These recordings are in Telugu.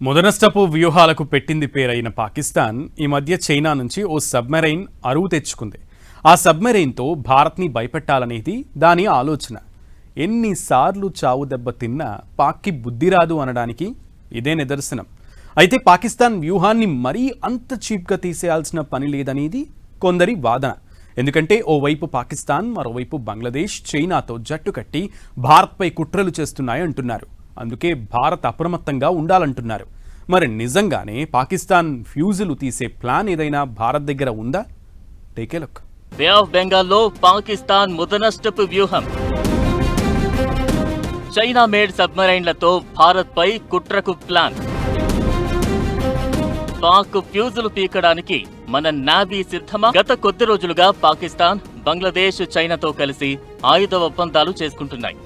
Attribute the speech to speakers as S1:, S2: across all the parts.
S1: మొదనష్టపు వ్యూహాలకు పెట్టింది పేరైన పాకిస్తాన్ ఈ మధ్య చైనా నుంచి ఓ సబ్మెరైన్ అరువు తెచ్చుకుంది. ఆ సబ్మెరైన్తో భారత్ని భయపెట్టాలనేది దాని ఆలోచన. ఎన్నిసార్లు చావు దెబ్బ తిన్నా పాక్కి బుద్ధి రాదు అనడానికి ఇదే నిదర్శనం. అయితే పాకిస్తాన్ వ్యూహాన్ని మరీ అంత చీప్గా తీసేయాల్సిన పని లేదనేది కొందరి వాదన. ఎందుకంటే ఓవైపు పాకిస్తాన్, మరోవైపు బంగ్లాదేశ్ చైనాతో జట్టు కట్టి భారత్పై కుట్రలు చేస్తున్నాయంటున్నారు. అందుకే భారత్ అప్రమత్తంగా ఉండాలంటున్నారు. మరి నిజంగానే పాకిస్తాన్ ఫ్యూజులు తీసే ప్లాన్ ఏదైనా భారత్ దగ్గర ఉందా? Take a look.
S2: Bay of బెంగాల్లో పాకిస్తాన్ ముదనష్టపు వ్యూహం. చైనా మేడ్ సబ్మరైన్లతో భారత్ పై కుట్రకు ప్లాన్. పాక్ ఫ్యూజులు పీకడానికి మన నావీ సిద్ధమా? గత కొద్ది రోజులుగా పాకిస్తాన్, బంగ్లాదేశ్ చైనాతో కలిసి ఆయుధ ఒప్పందాలు చేసుకుంటున్నాయి.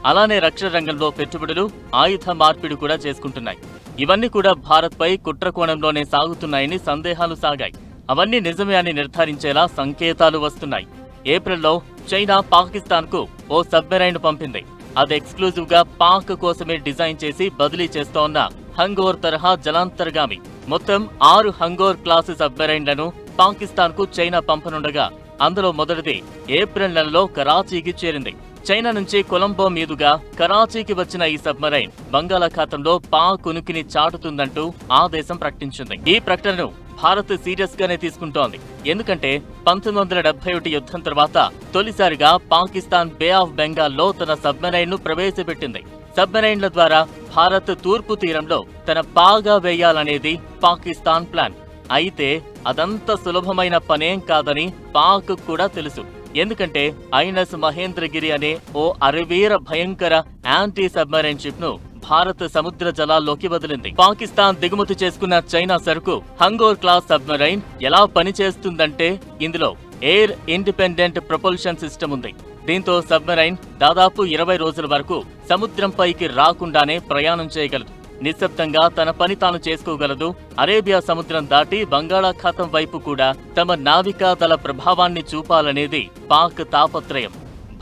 S2: అలానే రక్షణ రంగంలో పెట్టుబడులు, ఆయుధ మార్పిడి కూడా చేసుకుంటున్నాయి. ఇవన్నీ కూడా భారత్ పై కుట్ర కోణంలోనే సాగుతున్నాయని సందేహాలు సాగాయి. అవన్నీ నిజమే అని నిర్ధారించేలా సంకేతాలు వస్తున్నాయి. ఏప్రిల్లో చైనా పాకిస్తాన్ కు ఓ సబ్మెరైన్ పంపింది. అది ఎక్స్క్లూజివ్ గా పాక్ కోసమే డిజైన్ చేసి బదిలీ చేస్తోన్న హంగోర్ తరహా జలాంతర్గామి. మొత్తం 6 హంగోర్ క్లాసు సబ్మెరైన్లను పాకిస్తాన్ కు చైనా పంపనుండగా అందులో మొదటిది ఏప్రిల్ నెలలో కరాచీకి చేరింది. చైనా నుంచి కొలంబో మీదుగా కరాచీకి వచ్చిన ఈ సబ్మరైన్ బంగాళాఖాతంలో పాక్ ఉనికిని చాటుతుందంటూ ఆ దేశం ప్రకటించింది. ఈ ప్రకటనను భారత్ సీరియస్ గానే తీసుకుంటోంది. ఎందుకంటే 1971 యుద్ధం తర్వాత తొలిసారిగా పాకిస్తాన్ బే ఆఫ్ బెంగాల్లో తన సబ్మెరైన్ ను ప్రవేశపెట్టింది. సబ్మెరైన్ల ద్వారా భారత్ తూర్పు తీరంలో తన పాగా వేయాలనేది పాకిస్తాన్ ప్లాన్. అయితే అదంత సులభమైన పనేం కాదని పాక్ కూడా తెలుసు. ఎందుకంటే ఐఎన్ఎస్ మహేంద్రగిరి అనే ఓ అరవీర భయంకర యాంటీ సబ్మెరైన్ షిప్ ను భారత్ సముద్ర జలాల్లోకి వదిలింది. పాకిస్తాన్ దిగుమతి చేసుకున్న చైనా సరుకు హంగోర్ క్లాస్ సబ్మెరైన్ ఎలా పనిచేస్తుందంటే ఇందులో ఎయిర్ ఇండిపెండెంట్ ప్రొపల్షన్ సిస్టమ్ ఉంది. దీంతో సబ్మెరైన్ దాదాపు 20 రోజుల వరకు సముద్రంపైకి రాకుండానే ప్రయాణం చేయగలదు. నిశ్శబ్దంగా తన పని తాను చేసుకోగలదు. అరేబియా సముద్రం దాటి బంగాళాఖాతం వైపు కూడా తమ నావికా దళ ప్రభావాన్ని చూపాలనేది పాక్ తాపత్రయం.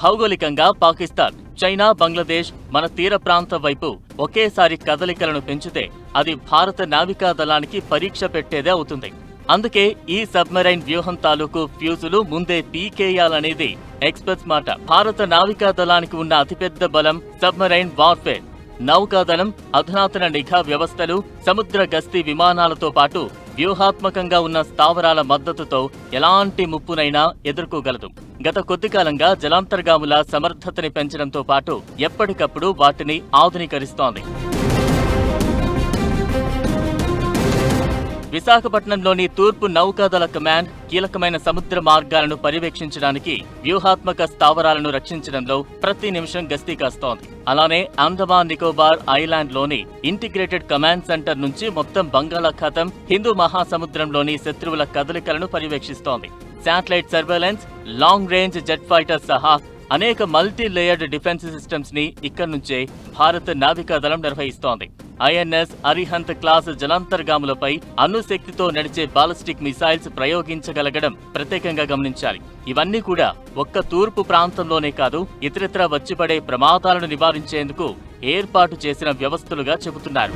S2: భౌగోళికంగా పాకిస్తాన్, చైనా, బంగ్లాదేశ్ మన తీర ప్రాంతం వైపు ఒకేసారి కదలికలను పెంచితే అది భారత నావికా దళానికి పరీక్ష పెట్టేదే అవుతుంది. అందుకే ఈ సబ్మెరైన్ వ్యూహం తాలూకు ఫ్యూజులు ముందే పీకేయాలనేది ఎక్స్పర్ట్స్ మాట. భారత నావికా దళానికి ఉన్న అతిపెద్ద బలం సబ్మెరైన్ వార్ఫేర్. నౌకాదళం అధునాతన నిఘా వ్యవస్థలు, సముద్ర గస్తీ విమానాలతో పాటు వ్యూహాత్మకంగా ఉన్న స్థావరాల మద్దతుతో ఎలాంటి ముప్పునైనా ఎదుర్కోగలదు. గత కొద్ది కాలంగా జలాంతర్గాముల సమర్థతని పెంచడంతో పాటు ఎప్పటికప్పుడు వాటిని ఆధునీకరిస్తోంది. విశాఖపట్నంలోని తూర్పు నౌకాదళ కమాండ్ కీలకమైన సముద్ర మార్గాలను పర్యవేక్షించడానికి, వ్యూహాత్మక స్థావరాలను రక్షించడంలో ప్రతి నిమిషం గస్తీ కాస్తోంది. అలానే అండమాన్ నికోబార్ ఐలాండ్ లోని ఇంటిగ్రేటెడ్ కమాండ్ సెంటర్ నుంచి మొత్తం బంగాళాఖాతం, హిందూ మహాసముద్రంలోని శత్రువుల కదలికలను పర్యవేక్షిస్తోంది. Satellite surveillance, long range jet fighter సహా అనేక మల్టీ లేయర్డ్ డిఫెన్స్ సిస్టమ్స్ ని ఇక్కడి నుంచే భారత నావికాదళం నిర్వహిస్తోంది. ఐఎన్ఎస్ అరిహంత్ క్లాస్ జలాంతర్గాములపై అణుశక్తితో నడిచే బాలిస్టిక్ మిసైల్స్ ప్రయోగించగలగడం ప్రత్యేకంగా గమనించాలి. ఇవన్నీ కూడా ఒక్క తూర్పు ప్రాంతంలోనే కాదు, ఇతరత్రా వచ్చిపడే ప్రమాదాలను నివారించేందుకు ఏర్పాటు చేసిన వ్యవస్థలుగా చెబుతున్నారు.